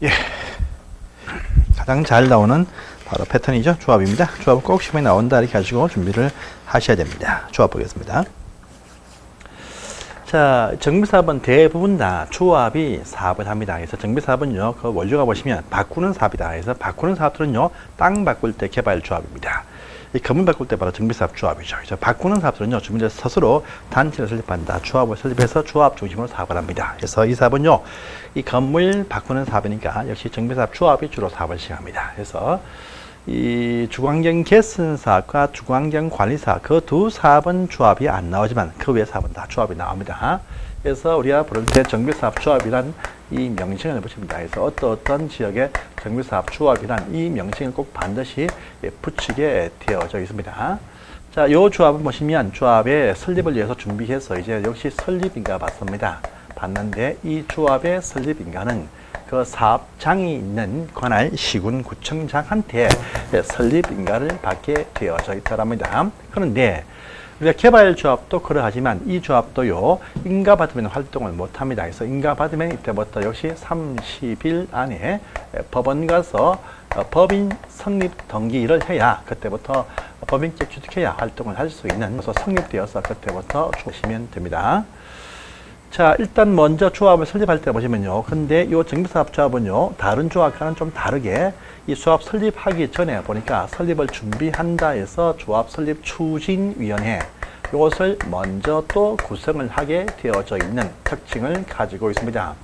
예. 가장 잘 나오는 바로 패턴이죠. 조합입니다. 조합은 꼭 시험에 나온다 이렇게 하시고 준비를 하셔야 됩니다. 조합 보겠습니다. 자, 정비사업은 대부분 다 조합이 사업을 합니다. 그래서 정비사업은요, 그 원료가 보시면 바꾸는 사업이다. 그래서 바꾸는 사업들은요, 땅 바꿀 때 개발 조합입니다. 이 건물 바꿀 때 바로 정비사업 조합이죠. 그래서 바꾸는 사업들은요, 주민들 스스로 단체를 설립한다. 조합을 설립해서 조합 중심으로 사업을 합니다. 그래서 이 사업은요, 이 건물 바꾸는 사업이니까 역시 정비사업 조합이 주로 사업을 시행합니다. 그래서 이 주거환경 개선 사업과 주거환경 관리 사업 그 두 사업은 조합이 안 나오지만 그 외 사업은 다 조합이 나옵니다. 그래서 우리가 부를 때 정비사업 조합이란 이 명칭을 붙입니다. 그래서 어떤 지역의 정비사업 조합이란 이 명칭을 꼭 반드시 붙이게 되어져 있습니다. 자, 요 조합을 보시면 조합의 설립을 위해서 준비해서 이제 역시 설립인가 받습니다. 받는데 이 조합의 설립인가는 그 사업장이 있는 관할 시군구청장한테 설립인가를 받게 되어져 있더랍니다. 그런데 우리가 개발조합도 그러하지만 이 조합도요, 인가 받으면 활동을 못합니다. 그래서 인가 받으면 이때부터 역시 30일 안에 법원 가서 법인 성립 등기를 해야 그때부터 법인격 취득해야 활동을 할 수 있는, 그래서 성립되어서 그때부터 주시면 됩니다. 자, 일단 먼저 조합을 설립할 때 보시면요. 근데 이 정비사업 조합은요, 다른 조합과는 좀 다르게 이 조합 설립하기 전에 보니까 설립을 준비한다 해서 조합 설립 추진위원회 이것을 먼저 또 구성을 하게 되어져 있는 특징을 가지고 있습니다.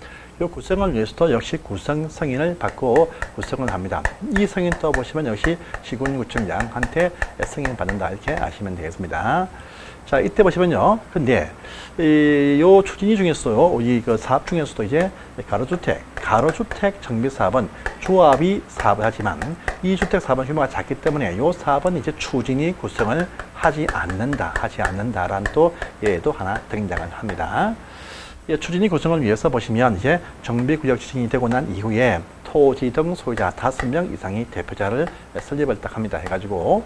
이 구성을 위해서도 역시 구성 승인을 받고 구성을 합니다. 이 승인 또 보시면 역시 시군구청장한테 승인 받는다 이렇게 아시면 되겠습니다. 자, 이때 보시면요. 근데 요 추진위 중에서요, 이 그 사업 중에서도 이제 가로주택 정비사업은 조합이 사업을 하지만 이 주택 사업은 규모가 작기 때문에 요 사업은 이제 추진위 구성을 하지 않는다라는 또 예도 하나 등장을 합니다. 추진위 구성을 위해서 보시면 이제 정비구역 추진이 되고 난 이후에 토지 등 소유자 5명 이상의 대표자를 설립을 딱 합니다. 해가지고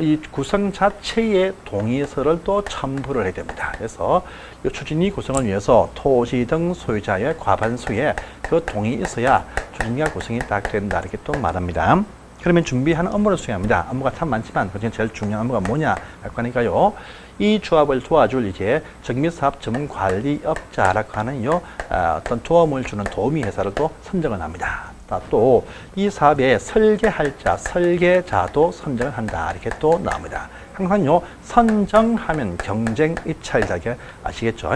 이 구성 자체의 동의서를 또 첨부를 해야 됩니다. 그래서 이 추진위 구성을 위해서 토지 등 소유자의 과반수의 그 동의 있어야 추진위가 구성이 딱 된다 이렇게 또 말합니다. 그러면 준비하는 업무를 수행합니다. 업무가 참 많지만 그중에 제일 중요한 업무가 뭐냐 할까 하니까요. 이 조합을 도와줄 이제 정비사업 전문관리업자라고 하는 어떤 도움을 주는 도우미 회사를 또 선정을 합니다. 또 이 사업의 설계할 자, 설계자도 선정을 한다 이렇게 또 나옵니다. 항상요 선정하면 경쟁 입찰자게 아시겠죠?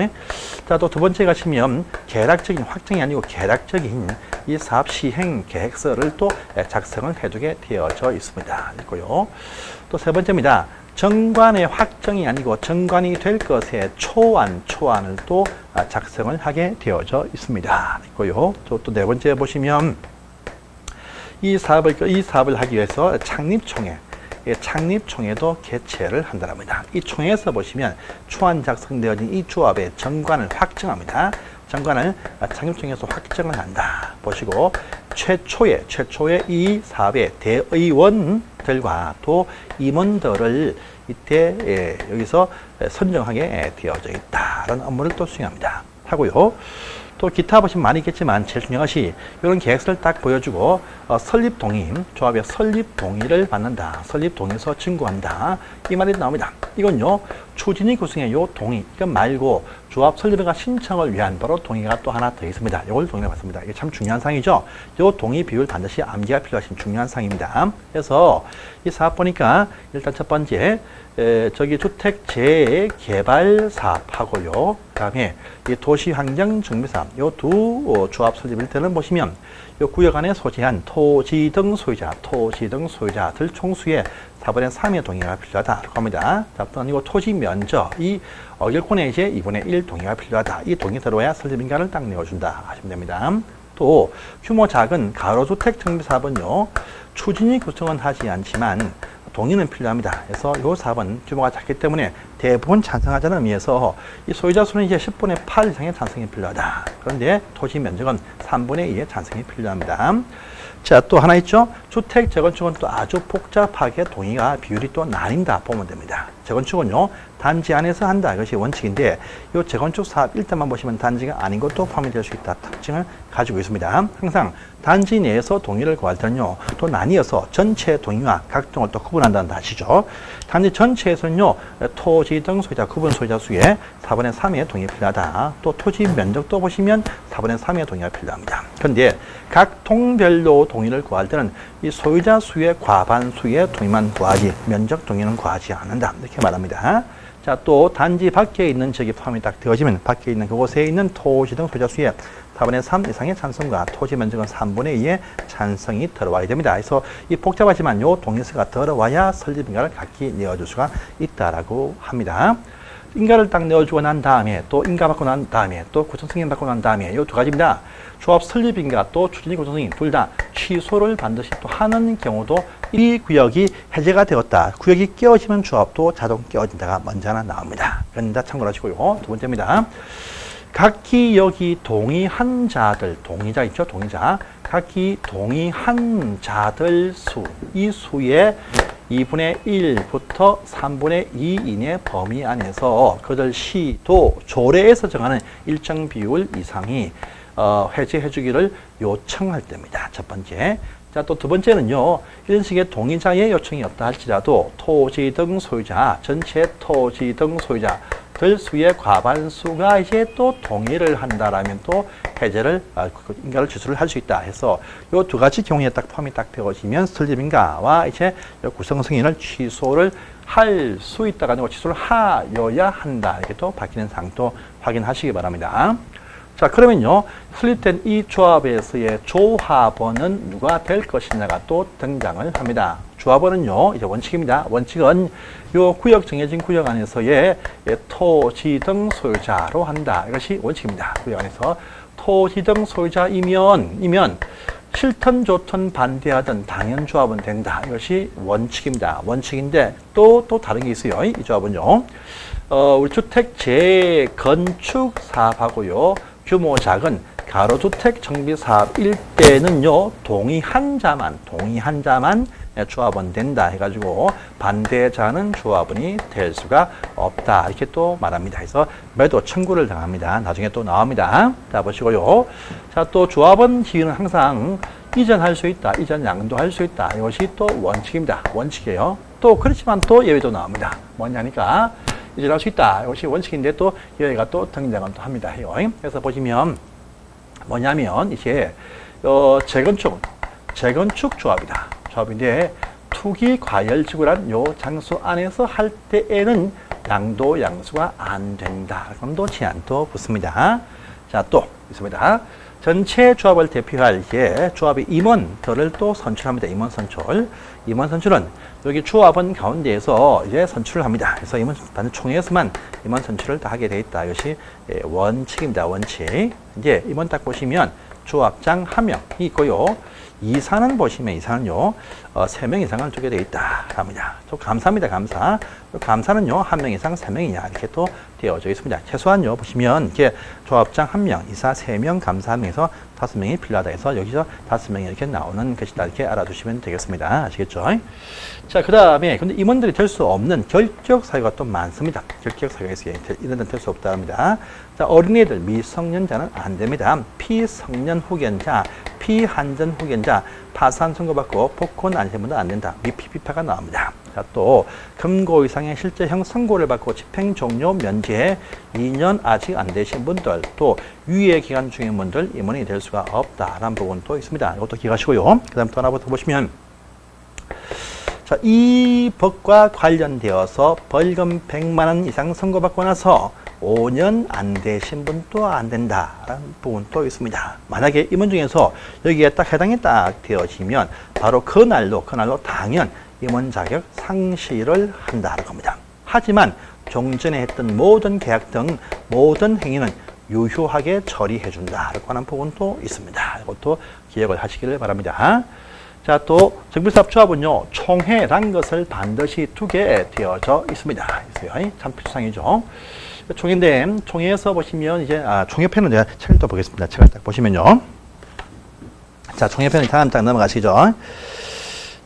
자, 또 두 번째 가시면 계략적인 확정이 아니고 계략적인 이 사업 시행 계획서를 또 작성을 해두게 되어져 있습니다. 있고요. 또 세 번째입니다. 정관의 확정이 아니고 정관이 될 것의 초안을 또 작성을 하게 되어져 있습니다. 있고요. 또 네 번째 보시면 이 사업을 하기 위해서 창립총회도 개최를 한다랍니다. 이 총회에서 보시면 초안 작성되어진 이 조합의 정관을 확정합니다. 정관을 창립총회에서 확정을 한다. 보시고 최초의 이 사업의 대의원들과 또 임원들을 이때 여기서 선정하게 되어져 있다라는 업무를 또 수행합니다. 하고요. 또 기타 보시면 많이 있겠지만 제일 중요한 것이 이런 계획서를 딱 보여주고 설립 동의, 조합의 설립 동의를 받는다. 설립 동의서 청구한다. 이 말이 나옵니다. 이건요. 추진위 구성의 요 동의, 이건 말고 조합 설립과 신청을 위한 바로 동의가 또 하나 더 있습니다. 이걸 동의를 받습니다. 이게 참 중요한 사항이죠. 요 동의 비율 반드시 암기가 필요하신 중요한 사항입니다. 그래서 이 사업 보니까 일단 첫 번째 주택 재개발 사업하고요. 그다음에 이 도시환경 정비사업 요 두 조합 설립일 때는 보시면 요 구역 안에 소재한 토지 등 소유자들 총수의 4분의 3의 동의가 필요하다고 합니다. 자, 또한 이거 토지 면적 이 어결권의 이제 2분의 1 동의가 필요하다. 이 동의 들어와야 설립인가를 딱 내어준다 하시면 됩니다. 또 규모 작은 가로주택 정비사업은요 추진위 구성은 하지 않지만 동의는 필요합니다. 그래서 요 사업은 규모가 작기 때문에 대부분 찬성하자는 의미에서 이 소유자 수는 이제 10분의 8 이상의 찬성이 필요하다. 그런데 토지 면적은 3분의 2의 찬성이 필요합니다. 자, 또 하나 있죠. 주택 재건축은 또 아주 복잡하게 동의가 비율이 또 나뉜다 보면 됩니다. 재건축은요, 단지 안에서 한다. 이것이 원칙인데, 이 재건축 사업 일단만 보시면 단지가 아닌 것도 포함될 수 있다. 특징을 가지고 있습니다. 항상 단지 내에서 동의를 구할 때는요, 또 나뉘어서 전체 동의와 각종을 또 구분한다는 거 아시죠? 단지 전체에서는요, 토지 등 소유자, 구분 소유자 수의 4분의 3의 동의가 필요하다. 또 토지 면적도 보시면 4분의 3의 동의가 필요합니다. 그런데 각 통별로 동의를 구할 때는 이 소유자 수의 과반수의 동의만 구하지, 면적 동의는 구하지 않는다. 이렇게 말합니다. 자, 또 단지 밖에 있는 지역이 포함이 딱 되어지면 밖에 있는 그곳에 있는 토지 등 소유자 수의 4분의 3 이상의 찬성과 토지 면적은 3분의 2의 찬성이 들어와야 됩니다. 그래서 이 복잡하지만 요 동의서가 들어와야 설립인가를 각기 내어줄 수가 있다라고 합니다. 인가를 딱 내어주고 난 다음에 또 인가 받고 난 다음에 또 구청 승인 받고 난 다음에 이 두 가지입니다. 조합 설립인가 또 추진이 구청 승인 둘 다 취소를 반드시 또 하는 경우도 이 구역이 해제가 되었다. 구역이 깨어지면 조합도 자동 깨어진다가 먼저 하나 나옵니다. 그런데 참고로 하시고요. 두 번째입니다. 각기 여기 동의한 자들, 동의자 있죠? 동의자. 각기 동의한 자들 수, 이 수의 2분의 1부터 3분의 2 이내 범위 안에서 그들 시도 조례에서 정하는 일정 비율 이상이 해제해 주기를 요청할 때입니다. 첫 번째. 자, 또 두 번째는요, 이런 식의 동의자의 요청이 없다 할지라도 토지 등 소유자, 전체 토지 등 소유자들 수의 과반수가 이제 또 동의를 한다라면 또 해제를, 인가를 취소를 할 수 있다 해서 요 두 가지 경우에 딱 포함이 딱 되어지면 설립인가와 이제 구성 승인을 취소를 할 수 있다가 아니고 취소를 하여야 한다. 이렇게 또 바뀌는 사항도 확인하시기 바랍니다. 자, 그러면요, 설립된 이 조합에서의 조합원은 누가 될 것이냐가 또 등장을 합니다. 조합원은요, 이제 원칙입니다. 원칙은 요 구역 정해진 구역 안에서의 토지 등 소유자로 한다. 이것이 원칙입니다. 구역 안에서 토지 등 소유자이면 싫든 좋든 반대하든 당연 조합은 된다. 이것이 원칙입니다. 원칙인데 또 다른 게 있어요. 이 조합은요, 우리 주택 재건축 사업하고요, 규모 작은 가로주택 정비 사업일 때는요, 동의한 자만 조합원 된다 해가지고 반대자는 조합원이 될 수가 없다. 이렇게 또 말합니다. 그래서 매도 청구를 당합니다. 나중에 또 나옵니다. 자, 보시고요. 자, 또 조합원 지위는 항상 이전할 수 있다. 이전 양도할 수 있다. 이것이 또 원칙입니다. 원칙이에요. 또 그렇지만 또 예외도 나옵니다. 뭐냐니까 이전할 수 있다. 이것이 원칙인데 또 예외가 또 등장은 또 합니다. 그래서 보시면 뭐냐면 이제 재건축 조합이다. 조합인데 투기 과열지구란 요 장소 안에서 할 때에는 양도 양수가 안 된다. 그럼 또 제한도 붙습니다. 자, 또 있습니다. 전체 조합을 대표할 이제 조합의 임원들을 또 선출합니다. 임원 선출은 여기 조합원 가운데에서 이제 선출을 합니다. 그래서 임원 단지 총회에서만 임원 선출을 다 하게 돼 있다. 이것이 원칙입니다. 원칙. 이제 임원 딱 보시면 조합장 1명이 있고요. 이사는 보시면 이사는요, 3명 이상을 두게 돼 있다. 합니다. 또 감사입니다. 감사는요, 1명 이상 3명이냐. 이렇게 또 되어져 있습니다. 최소한요, 보시면 이렇게 조합장 1명, 이사 3명, 감사 1명에서 5명이 필요하다 해서 여기서 5명이 이렇게 나오는 것이다. 이렇게 알아두시면 되겠습니다. 아시겠죠? 자, 그 다음에 근데 임원들이 될 수 없는 결격 사유가 또 많습니다. 결격 사유가 있어요. 이런 데는 될 수 없다 합니다. 자, 어린이들, 미성년자는 안 됩니다. 피성년 후견자, 피한전 후견자, 파산 선고받고 복권 안 세분도 안 된다. 미피피파가 나옵니다. 자, 또 금고 이상의 실제형 선고를 받고 집행 종료 면제 2년 아직 안 되신 분들, 또 유예 기간 중인 분들 임원이 될 수가 없다라는 부분도 있습니다. 이것도 기억하시고요. 그 다음 또 하나 더 보시면, 자, 이 법과 관련되어서 벌금 100만 원 이상 선고받고 나서 5년 안 되신 분도 안 된다라는 부분도 있습니다. 만약에 임원 중에서 여기에 딱 해당이 딱 되어지면 바로 그날로 당연 임원 자격 상실을 한다는 겁니다. 하지만 종전에 했던 모든 계약 등 모든 행위는 유효하게 처리해 준다라고 하는 부분도 있습니다. 이것도 기억을 하시기를 바랍니다. 자, 또 정비사업 조합은요, 총회란 것을 반드시 두게 되어져 있습니다. 있어요. 참 필수상이죠. 총회인데, 총회에서 보시면 이제, 총회편은 제가 책을 또 보겠습니다. 책을 딱 보시면요. 자, 총회편을 다음 장 넘어가시죠.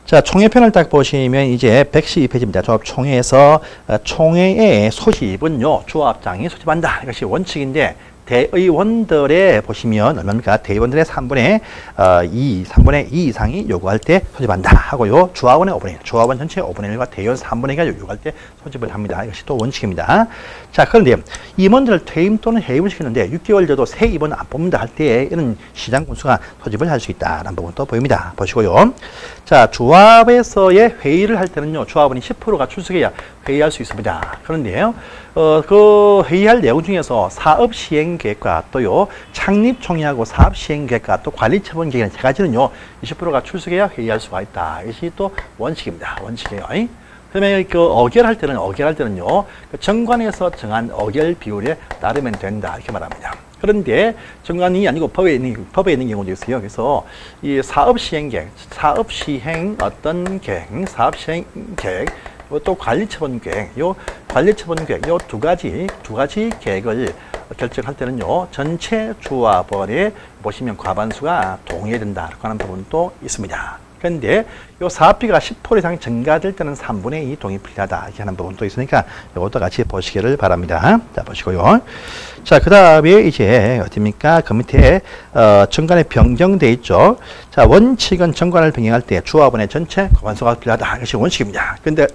자, 총회편을 딱 보시면 이제 112페이지입니다. 조합 총회에서 총회의 소집은요, 조합장이 소집한다. 이것이 원칙인데, 대의원들의 보시면 얼마입니까? 대의원들의 3분의 3분의 2 이상이 요구할 때 소집한다 하고요. 조합원의 5분의 1, 조합원 전체 5분의 1과 대의원 3분의 1가 요구할 때 소집을 합니다. 이것이 또 원칙입니다. 자, 그런데 임원들을 퇴임 또는 해임을 시키는데 6개월 돼도 새 임원 안 뽑는다 할 때 이런 시장 군수가 소집을 할 수 있다라는 부분도 보입니다. 보시고요. 자, 조합에서의 회의를 할 때는요, 조합원이 10%가 출석해야 회의할 수 있습니다. 그런데요, 그 회의할 내용 중에서 사업 시행 계획과 또요, 창립 총회하고 사업 시행 계획과 또 관리 처분 계획 세 가지는요, 20%가 출석해야 회의할 수가 있다. 이것이 또 원칙입니다. 원칙이에요. 그러면 그 어결할 때는요, 그 정관에서 정한 어결 비율에 따르면 된다. 이렇게 말합니다. 그런데 정관이 아니고 법에 있는 경우도 있어요. 그래서 이 사업 시행 계획, 사업 시행 계획, 또 관리처분 계획, 관리처분 계획, 두 가지 계획을 결정할 때는요, 전체 조합원에 보시면 과반수가 동의해야 된다. 하는 부분도 있습니다. 그런데 이 사업비가 10% 이상 증가될 때는 3분의 2 동의 필요하다. 이렇게 하는 부분도 있으니까 이것도 같이 보시기를 바랍니다. 자, 보시고요. 자, 그 다음에 이제 어딥니까? 그 밑에 정관에 변경돼 있죠. 자, 원칙은 정관을 변경할 때 조합원의 전체 과반수가 필요하다. 이것이 원칙입니다. 그런데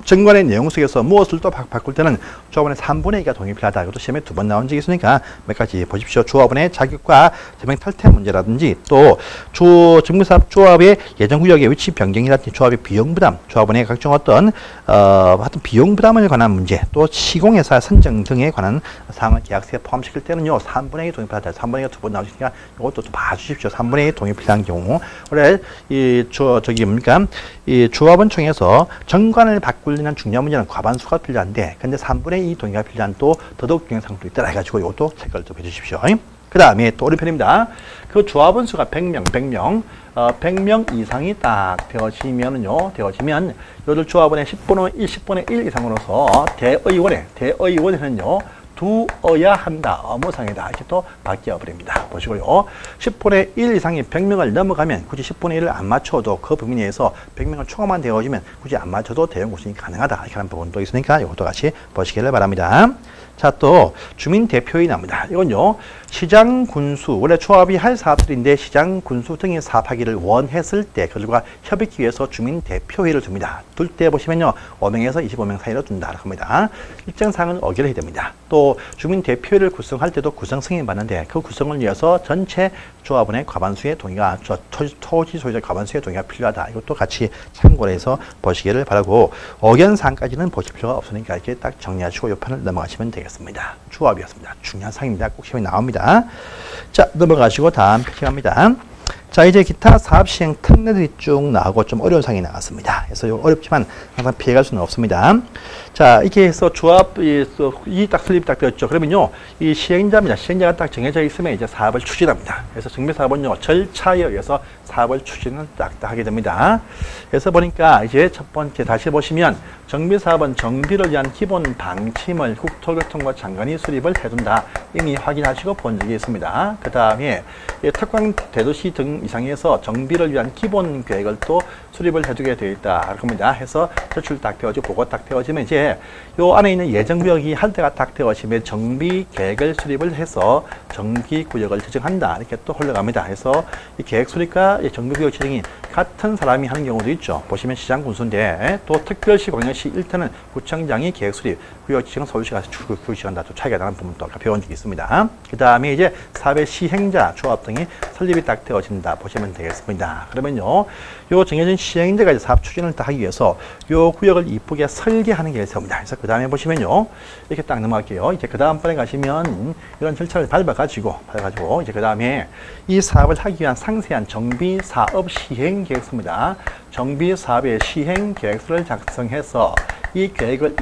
정관의 내용 속에서 무엇을 또 바꿀 때는 조합원의 3분의 2가 동의 필요하다. 이것도 시험에 2번 나온 적이 있으니까 몇 가지 보십시오. 조합원의 자격과 제명 탈퇴 문제라든지 또 정비사업 조합의 예정구역의 위치 변경이라든지 조합의 비용 부담, 조합원의 각종 어떤 비용 부담에 관한 문제, 또 시공회사 선정 등에 관한 사항을 계약서에 포함시킬 때는요, 3분의 2 동의 필요하다. 3분의 2가 2번 나오시니까 이것도 또 봐주십시오. 3분의 2 동의 필요한 경우. 원래 이 조합원 총회에서 정관을 바꾸려는 중요한 문제는 과반수가 필요한데, 근데 3분의 2 동의가 필요한 또 더더욱 중요한 상황도 있다 해가지고 이것도 체크를 좀 해주십시오. 그 다음에 또 오른편입니다. 그 조합원 수가 100명 이상이 딱 되어지면 요들 조합원의 10분의 1 이상으로서 대의원에는요, 두어야 한다. 업무상이다. 이렇게 또 바뀌어 버립니다. 보시고요. 10분의 1 이상이 100명을 넘어가면 굳이 10분의 1을 안 맞춰도 그 범위 내에서 100명을 초과만 되어지면 굳이 안 맞춰도 대응 구성이 가능하다. 이렇게 하는 부분도 있으니까 이것도 같이 보시기를 바랍니다. 자, 또 주민 대표회의 나옵니다. 이건요, 시장 군수, 원래 조합이 할 사업들인데 시장 군수 등이 사업하기를 원했을 때 그들과 협의하기 위해서 주민 대표회의를 둡니다. 둘 때 보시면요, 5명에서 25명 사이로 둔다 합니다. 일정 사항은 어결해야 됩니다. 또 주민 대표회를 구성할 때도 구성 승인 받는데 그 구성을 위해서 전체 조합원의 과반수의 동의가, 토지 소유자 과반수의 동의가 필요하다. 이것도 같이 참고를 해서 보시기를 바라고, 의견 사항까지는 보실 필요가 없으니까 이렇게 딱 정리하시고 이 판을 넘어가시면 되겠습니다. 조합이었습니다. 중요한 사항입니다. 꼭 시험에 나옵니다. 자, 넘어가시고 다음 패킹합니다. 자, 이제 기타 사업 시행 특례들이 쭉 나오고 좀 어려운 사항이 나왔습니다. 그래서 어렵지만 항상 피해갈 수는 없습니다. 자, 이렇게 해서 조합이 딱 설립이 딱 되었죠. 그러면요, 이 시행자입니다. 시행자가 딱 정해져 있으면 이제 사업을 추진합니다. 그래서 정비사업은요, 절차에 의해서 사업을 추진을 딱 하게 됩니다. 그래서 보니까 이제 첫 번째 다시 보시면 정비사업은 정비를 위한 기본 방침을 국토교통부 장관이 수립을 해둔다. 이미 확인하시고 본 적이 있습니다. 그 다음에 특강 대도시 등 이상에서 정비를 위한 기본 계획을 또 수립을 해두게 되어 있다. 겁니다. 해서 제출 딱 되어지고 보고 딱 되어지면 이제 요 안에 있는 예정구역이 할 때가 딱 되어지면 정비 계획을 수립을 해서 정비구역을 지정한다. 이렇게 또 흘러갑니다. 그래서 이 계획 수립과 정비구역 지정이 같은 사람이 하는 경우도 있죠. 보시면 시장 군수인데 또 특별시 광역시 1터는 구청장이 계획 수립, 구역 지정 서울시가 구역 지정한다. 또 차이가 나는 부분도 아까 배운 적이 있습니다. 그 다음에 이제 사업의 시행자, 조합 등이 설립이 딱 되어진다. 보시면 되겠습니다. 그러면요, 요 정해진 시행자가 이제 사업 추진을 딱 하기 위해서 요 구역을 이쁘게 설계하는 게 있습니다. 그래서 그 다음에 보시면요, 이렇게 딱 넘어갈게요. 이제 그 다음 번에 가시면 이런 절차를 밟아가지고 이제 그 다음에 이 사업을 하기 위한 상세한 정비 사업 시행 계획서입니다. 정비 사업의 시행 계획서를 작성해서 이 계획을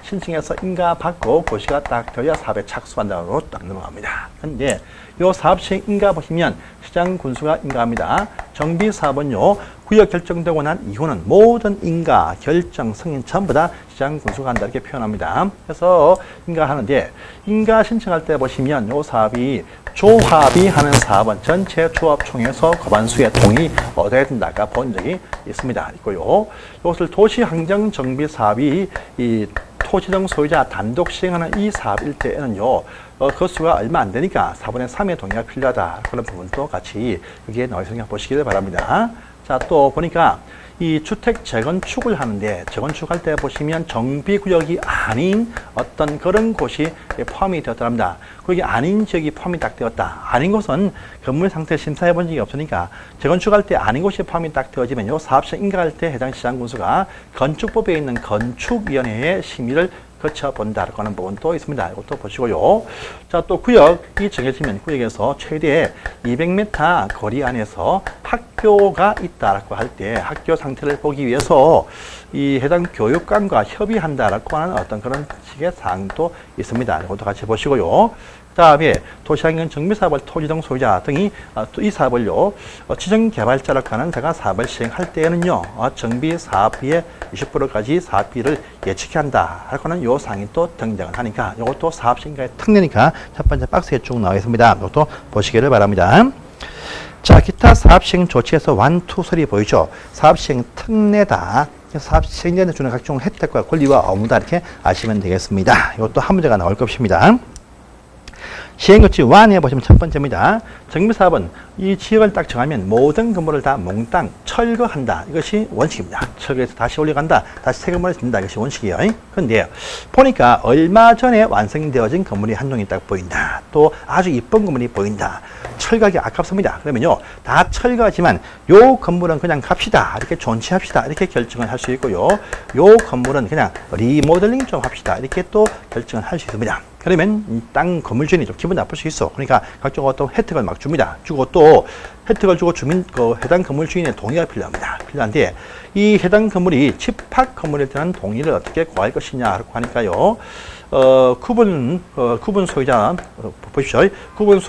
신청해서 인가받고 고시가 딱 되어야 사업에 착수한다고 딱 넘어갑니다. 근데 요 사업 시행 인가 보시면 시장 군수가 인가합니다. 정비 사업은요, 구역 결정되고 난 이후는 모든 인가, 결정, 승인 전부 다 시장 군수가 한다 이렇게 표현합니다. 그래서 인가 하는데, 인가 신청할 때 보시면 요 사업이 조합이 하는 사업은 전체 조합총회에서 과반수의 동의 얻어야 된다가 본 적이 있습니다. 있고요. 이것을 도시환경정비 사업이 이 토지등 소유자 단독 시행하는 이 사업일 때에는요, 그 수가 얼마 안 되니까 4분의 3의 동의가 필요하다. 그런 부분도 같이 여기에 나와 있으니까 보시기를 바랍니다. 자, 또 보니까 이 주택 재건축을 하는데, 재건축할 때 보시면 정비구역이 아닌 어떤 그런 곳이 포함이 되었답니다. 그게 아닌 지역이 포함이 딱 되었다. 아닌 곳은 건물 상태 심사해 본 적이 없으니까 재건축할 때 아닌 곳이 포함이 딱 되어지면 요 사업시행 인가할 때 해당 시장군수가 건축법에 있는 건축위원회의 심의를 거쳐본다라고 하는 부분도 있습니다. 이것도 보시고요. 자, 또 구역이 정해지면 구역에서 최대 200m 거리 안에서 학교가 있다라고 할 때 학교 상태를 보기 위해서 이 해당 교육관과 협의한다라고 하는 어떤 그런 식의 사항도 있습니다. 이것도 같이 보시고요. 다음에 도시환경 정비사업을 토지등 소유자 등이 이 사업을요, 지정개발자라고 하는 자가 사업을 시행할 때에는요, 정비사업비의 20%까지 사업비를 예측해야 한다 라고 하는 요 사항이 또 등장을 하니까 이것도 사업시행가의 특례니까 첫 번째 박스에 쭉 나와 있습니다. 이것도 보시기를 바랍니다. 자, 기타 사업시행 조치에서 1, 2, 3 보이죠? 사업시행 특례다. 사업시행자한테 주는 각종 혜택과 권리와 업무다 이렇게 아시면 되겠습니다. 이것도 한 문제가 나올 것입니다. 시행조치 1에 보시면 첫 번째입니다. 정비사업은 이 지역을 딱 정하면 모든 건물을 다 몽땅 철거한다. 이것이 원칙입니다. 철거해서 다시 올려간다. 다시 새 건물을 짓는다. 이것이 원칙이에요. 그런데 보니까 얼마 전에 완성되어진 건물이 한 동이 딱 보인다. 또 아주 이쁜 건물이 보인다. 철거하기 아깝습니다. 그러면요, 다 철거하지만 요 건물은 그냥 갑시다. 이렇게 존치합시다. 이렇게 결정을 할 수 있고요. 요 건물은 그냥 리모델링 좀 합시다. 이렇게 또 결정을 할 수 있습니다. 그러면 이 땅 건물 주인이 좀 기분 나쁠 수 있어. 그러니까 각종 어떤 혜택을 막 줍니다. 주고 또 혜택을 주고 주민 해당 건물 주인의 동의가 필요합니다. 필요한데 이 해당 건물이 집합 건물에 대한 동의를 어떻게 구할 것이냐라고 하니까요. 구분 소유자 보십시오. 구분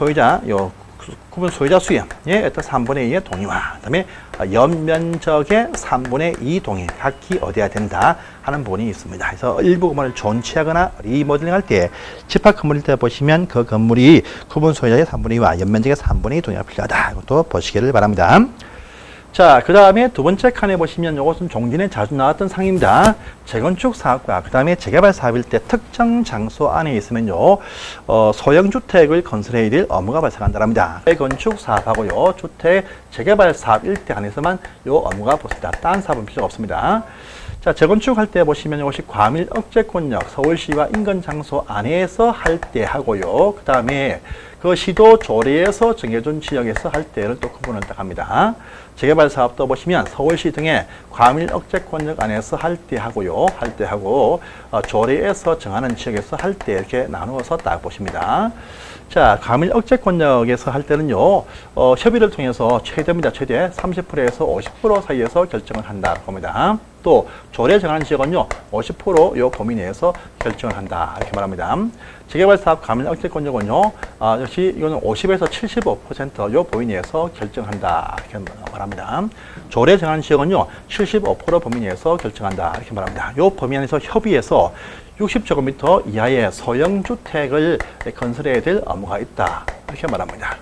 소유자 수의 어떤 3분의 2의 동의와 그다음에 연면적의 3분의 2 동의 각기 얻어야 된다 하는 부분이 있습니다. 그래서 일부 건물을 존치하거나 리모델링 할 때 집합 건물일 때 보시면 그 건물이 구분 소유자의 3분의 2와 연면적의 3분의 2 동의가 필요하다. 이것도 보시기를 바랍니다. 자, 그 다음에 두 번째 칸에 보시면 이것은 종진에 자주 나왔던 상입니다. 재건축 사업과 그 다음에 재개발 사업일 때 특정 장소 안에 있으면요, 소형주택을 건설해야 될 업무가 발생한다랍니다. 재건축 사업하고요, 주택 재개발 사업일 때 안에서만 요 업무가 붙습니다. 다른 사업은 필요가 없습니다. 자, 재건축할 때 보시면 이것이 과밀 억제권역 서울시와 인근 장소 안에서 할 때 하고요. 그 다음에 그 시도 조례에서 정해준 지역에서 할 때를 또 구분을 딱 합니다. 재개발 사업도 보시면 서울시 등의 과밀 억제권역 안에서 할 때 하고요. 할 때 하고 조례에서 정하는 지역에서 할 때 이렇게 나누어서 딱 보십니다. 자, 과밀 억제권역에서 할 때는요, 협의를 통해서 최대입니다. 최대 30%에서 50% 사이에서 결정을 한다고 봅니다. 또 조례 정하는 지역은요, 50%요 범위 내에서 결정을 한다 이렇게 말합니다. 재개발 사업 과밀 억제권역은요, 역시 이거는 50에서 75%요 범위 내에서 결정한다 이렇게 말합니다. 조례 정하는 지역은요, 75% 범위 내에서 결정한다 이렇게 말합니다. 요 범위 안에서 협의해서 60제곱미터 이하의 소형주택을 건설해야 될 업무가 있다. 이렇게 말합니다.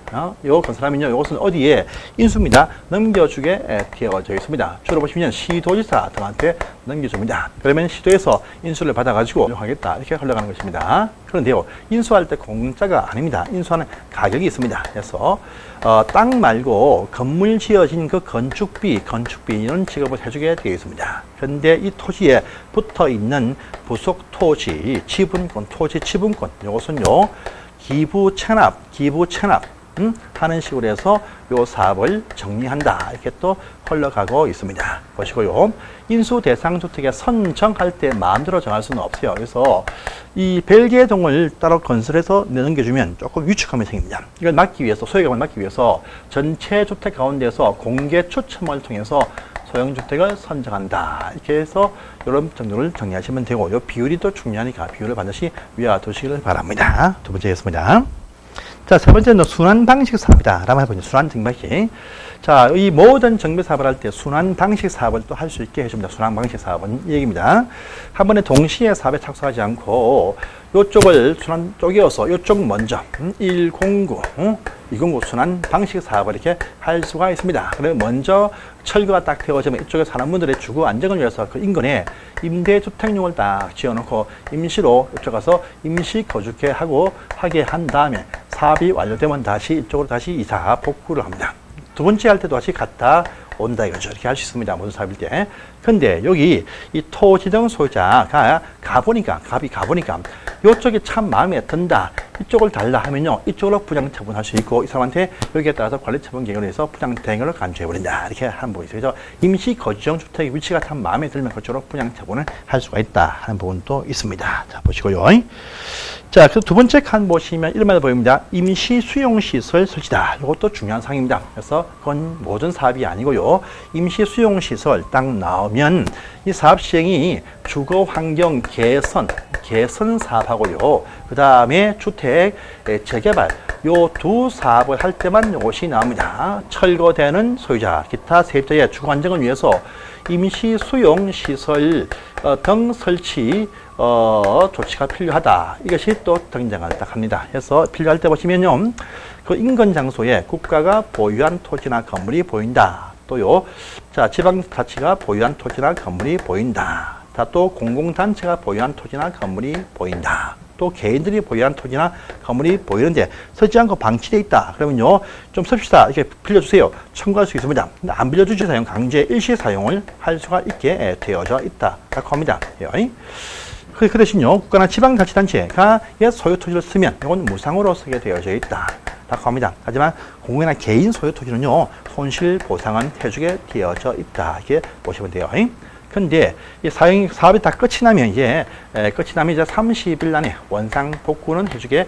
요 건설하면요, 이것은 어디에? 인수입니다. 넘겨주게 되어져 있습니다. 주로 보시면 시도지사 등한테 넘겨줍니다. 그러면 시도에서 인수를 받아가지고 하겠다. 이렇게 흘러가는 것입니다. 그런데요, 인수할 때 공짜가 아닙니다. 인수하는 가격이 있습니다. 그래서 땅 말고 건물 지어진 그 건축비는 지급을 해주게 되어 있습니다. 그런데 이 토지에 붙어 있는 부속 토지, 토지 지분권, 이것은요, 기부 체납 하는 식으로 해서 요 사업을 정리한다. 이렇게 또 흘러가고 있습니다. 보시고요. 인수 대상 주택에 선정할 때 마음대로 정할 수는 없어요. 그래서 이 별개동을 따로 건설해서 넘겨주면 조금 위축감이 생깁니다. 이걸 막기 위해서, 소유감을 막기 위해서 전체 주택 가운데서 공개 추첨을 통해서 소형주택을 선정한다. 이렇게 해서 이런 정도를 정리하시면 되고, 이 비율이 또 중요하니까 비율을 반드시 외워두시길 바랍니다. 두 번째였습니다. 자, 세 번째는 순환 방식 사업이다. 라고 해보죠. 순환 방식. 자, 이 모든 정비 사업을 할 때 순환 방식 사업을 또 할 수 있게 해줍니다. 순환 방식 사업은 이 얘기입니다. 한 번에 동시에 사업에 착수하지 않고 요쪽을 순환 쪼개어서 요쪽 먼저 109, 209 순환 방식 사업을 이렇게 할 수가 있습니다. 그래서 먼저 철거가 딱 되어지면 이쪽에 사는 분들의 주거 안정을 위해서 그 인근에 임대주택용을 딱 지어놓고 임시로 이쪽 가서 임시 거주케 하게 한 다음에 사업이 완료되면 다시 이쪽으로 다시 이사 복구를 합니다. 두 번째 할 때도 다시 갔다 온다 이거죠. 이렇게 할 수 있습니다. 모든 사업일 때. 근데 여기 이 토지 등 소유자가 가보니까 이쪽이 참 마음에 든다. 이쪽을 달라 하면요. 이쪽으로 분양 처분할 수 있고 이 사람한테 여기에 따라서 관리 처분 계획을 해서 분양 대행을 간주해버린다. 이렇게 하는 부분이 있어요. 그래서 임시 거주형 주택의 위치가 참 마음에 들면 그쪽으로 분양 처분을 할 수가 있다 하는 부분도 있습니다. 자, 보시고요. 자, 그 두 번째 칸 보시면 이런 말 보입니다. 임시 수용시설 설치다. 이것도 중요한 사항입니다. 그래서 그건 모든 사업이 아니고요. 임시 수용시설 딱 나오면 이 사업 시행이 주거 환경 개선 사업하고요. 그 다음에 주택 재개발 요 두 사업을 할 때만 이것이 나옵니다. 철거되는 소유자, 기타 세입자의 주거 안정을 위해서 임시 수용시설 등 설치 조치가 필요하다. 이것이 또 등장을 딱 합니다. 그래서 필요할 때 보시면요. 그 인근 장소에 국가가 보유한 토지나 건물이 보인다. 또요. 자, 지방자치가 보유한 토지나 건물이 보인다. 또 공공단체가 보유한 토지나 건물이 보인다. 또 개인들이 보유한 토지나 건물이 보이는데 서지 않고 방치되어 있다. 그러면요. 좀 씁시다. 이렇게 빌려주세요. 청구할 수 있습니다. 근데 안 빌려주지 사용, 강제 일시 사용을 할 수가 있게 되어져 있다. 라고 합니다. 그 대신요. 국가나 지방자치단체가 소유 토지를 쓰면 이건 무상으로 쓰게 되어져 있다. 라고 합니다. 하지만 공공이나 개인 소유 토지는요. 손실 보상은 해주게 되어져 있다. 이렇게 보시면 돼요. 근데 이 사업이 다 끝이 나면 이제 30일 안에 원상 복구는 해주게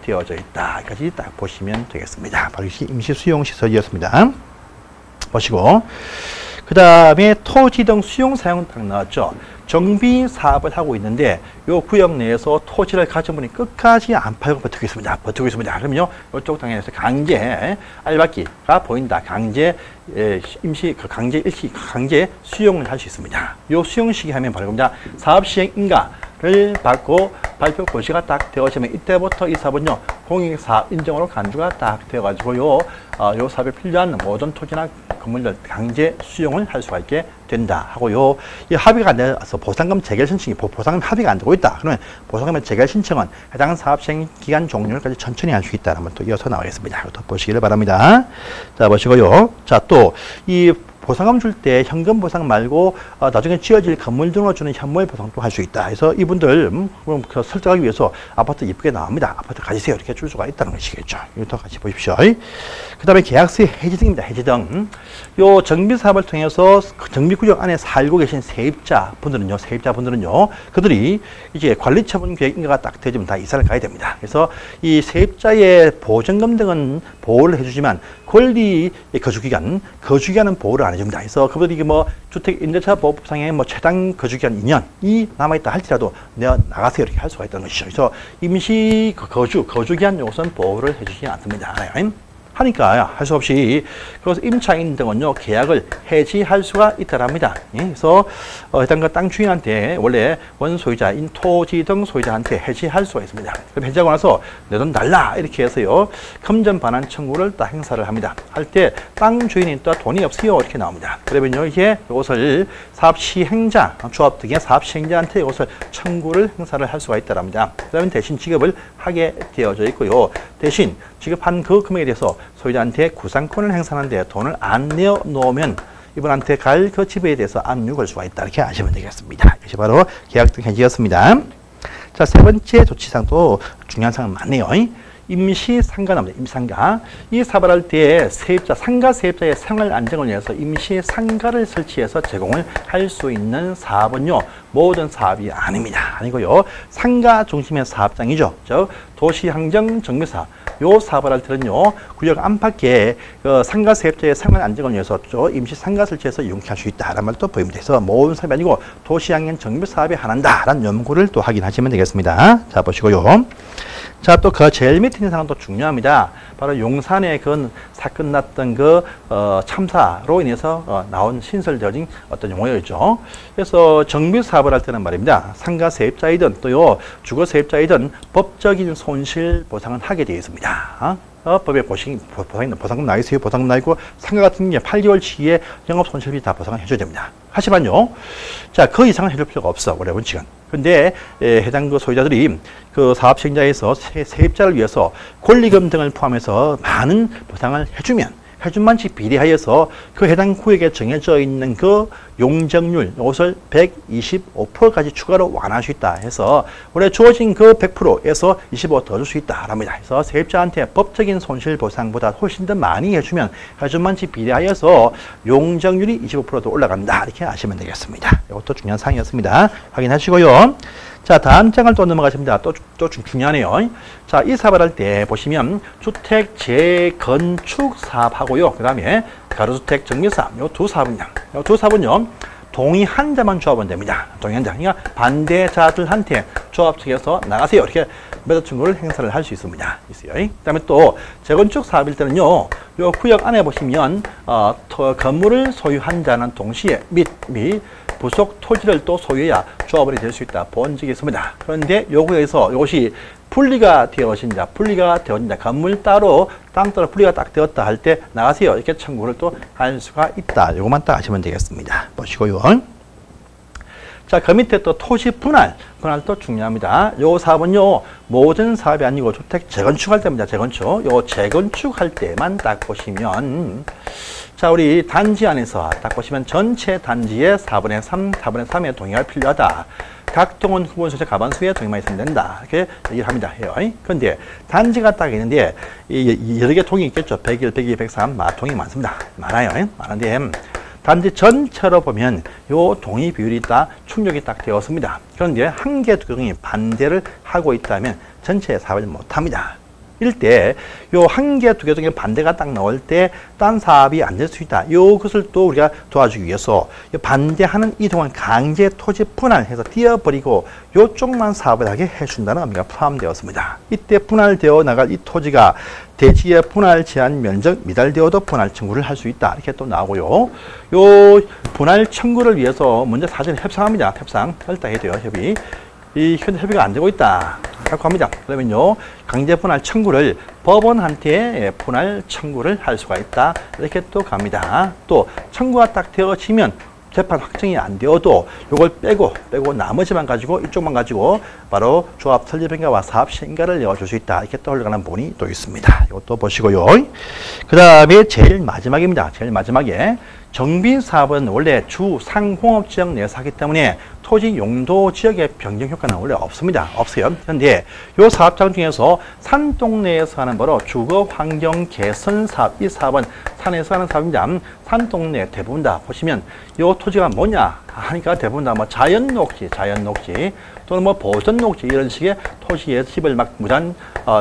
되어져 있다. 여기까지 딱 보시면 되겠습니다. 바로 이것이 임시 수용 시설이었습니다. 보시고 그 다음에 토지 등 수용 사용 딱 나왔죠. 정비 사업을 하고 있는데 요 구역 내에서 토지를 가진 분이 끝까지 안 팔고 버티고 있습니다. 그러면요, 이쪽 당에서 강제 알박기가 보인다. 강제 수용을 할 수 있습니다. 요 수용 시기 하면 바로 겁니다. 사업 시행 인가를 받고 발표 고시가 딱 되어지면 이때부터 이 사업은요, 공익사업 인정으로 간주가 딱 되어가지고요, 요 사업에 필요한 모든 토지나 건물들 강제 수용을 할 수가 있게 된다 하고요. 이 합의가 안 돼서 보상금 재결 신청이 보상금 합의가 안 되고 있다. 그러면 보상금 재결 신청은 해당 사업 시행 기간 종료까지 천천히 할 수 있다. 한번 또 이어서 나오겠습니다. 또 보시기를 바랍니다. 자, 보시고요. 자, 또 이 보상금 줄 때 현금 보상 말고 나중에 지어질 건물 등으로 주는 현물 보상도 할 수 있다. 그래서 이분들 그럼 그 설득하기 위해서 아파트 이쁘게 나옵니다. 아파트 가지세요. 이렇게 줄 수가 있다는 것이겠죠. 이것도 같이 보십시오. 그 다음에 계약서의 해지 등입니다. 해지 등. 요 정비 사업을 통해서 그 정비 구역 안에 살고 계신 세입자분들은요, 그들이 이제 관리 처분 계획 인가가 딱 되면 다 이사를 가야 됩니다. 그래서 이 세입자의 보증금 등은 보호를 해주지만 권리 거주기간은 보호를 안 해줍니다. 그래서 그분들이 뭐 주택 임대차 보호법상에 뭐 최단 거주기간 2년이 남아있다 할지라도 내가 나가세요 이렇게 할 수가 있다는 것이죠. 그래서 임시 거주기한 요것은 보호를 해주지 않습니다. 하니까 할 수 없이 그래서 임차인 등은요 계약을 해지할 수가 있다랍니다. 그래서 해당 그 땅 주인한테 원래 원소유자인 토지 등 소유자한테 해지할 수가 있습니다. 그럼 해지하고 나서 내 돈 달라 이렇게 해서요 금전 반환 청구를 딱 행사를 합니다. 할 때 땅 주인이 또 돈이 없어요 이렇게 나옵니다. 그러면요 이게 이것을 사업 시행자 조합 등의 사업 시행자한테 이것을 청구를 행사를 할 수가 있다랍니다. 그러면 대신 지급을 하게 되어져 있고요. 대신 지급한 그 금액에 대해서 소유자한테 구상권을 행사하는데 돈을 안 내어 놓으면 이분한테 갈 그 지배에 대해서 압류 걸 수가 있다. 이렇게 아시면 되겠습니다. 이것이 바로 계약 등 해지였습니다. 자, 세 번째 조치상도 중요한 사항은 많네요. 임시 상가납니다. 임상가. 이 사업을 할 때 상가 세입자의 생활 안정을 위해서 임시 상가를 설치해서 제공을 할 수 있는 사업은요, 모든 사업이 아니고요. 상가 중심의 사업장이죠. 즉, 도시환경 정비사업. 요 사업을 할 때는요, 구역 안팎에 상가 세입자의 생활 안정을 위해서 임시 상가 설치해서 이용할 수 있다라는 말도 보입니다. 그래서 모든 사업이 아니고 도시환경 정비 사업에 한한다라는 연구를 또 확인하시면 되겠습니다. 자, 보시고요. 자, 또 그 제일 밑에 있는 사항도 중요합니다. 바로 용산에 그 사건 났던 그 참사로 인해서 나온 신설되어진 어떤 용어였죠. 그래서 정비 사업을 할 때는 말입니다. 상가 세입자이든 또요 주거 세입자이든 법적인 손실 보상은 하게 되어 있습니다. 법에 보상금 나 있어요. 보상금 나 있고 상가 같은 게 8개월치의 영업 손실비 다 보상을 해줘야 됩니다. 하지만요, 자, 그 이상은 해줄 필요가 없어. 원래 원칙은. 근데 해당 그 소유자들이 그 사업 시행자에서 세입자를 위해서 권리금 등을 포함해서 많은 보상을 해준 만치 비례하여서 그 해당 구역에 정해져 있는 그 용적률, 이것을 125%까지 추가로 완화할 수 있다 해서 원래 주어진 그 100%에서 25% 더 줄 수 있다랍니다. 그래서 세입자한테 법적인 손실 보상보다 훨씬 더 많이 해주면 해준 만치 비례하여서 용적률이 25%도 올라간다. 이렇게 아시면 되겠습니다. 이것도 중요한 사항이었습니다. 확인하시고요. 자, 다음 장을 또 넘어가십니다. 또 중요하네요. 자, 이 사업을 할 때 보시면 주택 재건축 사업하고요. 그 다음에 가로주택 정비사업, 요 두 사업은요. 요 두 사업은요. 동의한 자만 조합은 됩니다. 동의한 자. 그러니까 반대자들한테 조합 측에서 나가세요. 이렇게 매도 청구를 행사를 할 수 있습니다. 있어요. 그 다음에 또 재건축 사업일 때는요. 요 구역 안에 보시면 건물을 소유한 자는 동시에 및 부속 토지를 또 소유해야 조합원이 될 수 있다. 본적이 있습니다. 그런데 요구에서 이것이 분리가 되어진 자, 건물 따로, 땅 따로 분리가 딱 되었다 할 때 나가세요. 이렇게 청구를 또 할 수가 있다. 요것만 딱 아시면 되겠습니다. 보시고요. 자, 그 밑에 또 토지 분할도 중요합니다. 요 사업은요, 모든 사업이 아니고 주택 재건축할 때입니다. 요 재건축할 때만 딱 보시면, 자, 우리 단지 안에서 딱 보시면 전체 단지의 4분의 3, 4분의 3의 동의가 필요하다. 각 동원 후본 소재 가반수의 동의만 있으면 된다. 이렇게 얘기를 합니다. 해요. 그런데 단지가 딱 있는데 여러 개 동의 있겠죠. 101, 102, 103 동의 많습니다. 많아요. 많은데 단지 전체로 보면 요 동의 비율이 딱 충족이 딱 되었습니다. 그런데 한 개 두 개동이 반대를 하고 있다면 전체 사업을 못합니다. 이럴 때 요 한 개 두 개 중에 반대가 딱 나올 때 딴 사업이 안 될 수 있다. 요것을 또 우리가 도와주기 위해서 반대하는 이 동안 강제 토지 분할해서 띄어버리고 요쪽만 사업을 하게 해준다는 의미가 포함되었습니다. 이때 분할되어 나갈 이 토지가 대지의 분할 제한 면적 미달되어도 분할 청구를 할 수 있다. 이렇게 또 나오고요. 요 분할 청구를 위해서 먼저 사전에 협상합니다. 협상. 일단 해야 돼요. 협의. 이 현재 협의가 안 되고 있다. 라고 합니다. 그러면요, 강제 분할 청구를 법원한테 분할 청구를 할 수가 있다. 이렇게 또 갑니다. 또 청구가 딱 되어지면 재판 확정이 안 되어도 이걸 빼고 나머지만 가지고 이쪽만 가지고 바로 조합 설립 변경과 사업 시행가를 내어줄 수 있다. 이렇게 또 흘러가는 부분이 또 있습니다. 이것도 보시고요. 그 다음에 제일 마지막입니다. 제일 마지막에 정비 사업은 원래 주 상공업 지역 내에서 하기 때문에 토지 용도 지역의 변경 효과는 원래 없습니다. 없어요. 그런데 이 사업장 중에서 산동 내에서 하는 바로 주거 환경 개선 사업, 이 사업은 산에서 하는 사업입니다. 산동 내 대부분 다 보시면 이 토지가 뭐냐 하니까 대부분 다 뭐 자연 녹지 또는 뭐 보전 녹지 이런 식의 토지에 집을 막 무단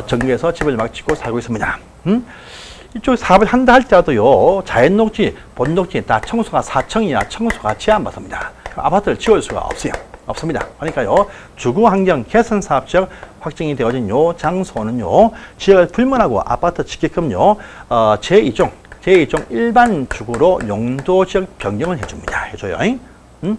정비해서 집을 막 짓고 살고 있습니다. 이쪽 사업을 한다 할지라도요, 자연 녹지, 본 녹지 다 청소가 4층이야 청소가 제한 받습니다. 아파트를 지을 수가 없습니다. 그러니까요, 주거 환경 개선 사업 지역 확정이 되어진 요 장소는요, 지역을 불문하고 아파트 짓게끔요, 제2종 일반 주거로 용도 지역 변경을 해줘요.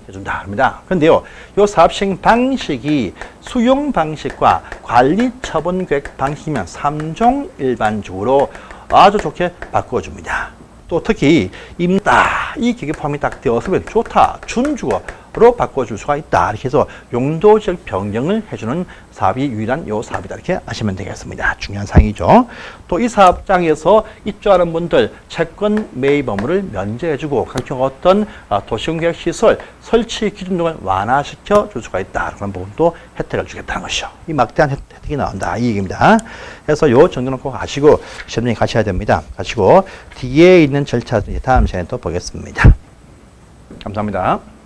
해준다 합니다. 그런데요, 요 사업 시행 방식이 수용 방식과 관리 처분 계획 방식이면 3종 일반적으로 아주 좋게 바꿔줍니다. 또 특히 이 기계 포함이 딱 되었으면 좋다, 준주거로 바꿔줄 수가 있다. 이렇게 해서 용도적 변경을 해주는 사업이 유일한 요 사업이다. 이렇게 아시면 되겠습니다. 중요한 사항이죠. 또 이 사업장에서 입주하는 분들 채권 매입 의무를 면제해주고 각종 어떤 도시공계획 시설 설치 기준 등을 완화시켜 줄 수가 있다. 그런 부분도 혜택을 주겠다는 것이죠. 이 막대한 혜택이 나온다. 이 얘기입니다. 그래서 요 정도는 꼭 아시고 시험장에 가셔야 됩니다. 가시고 뒤에 있는 절차 다음 시간에 또 보겠습니다. 감사합니다.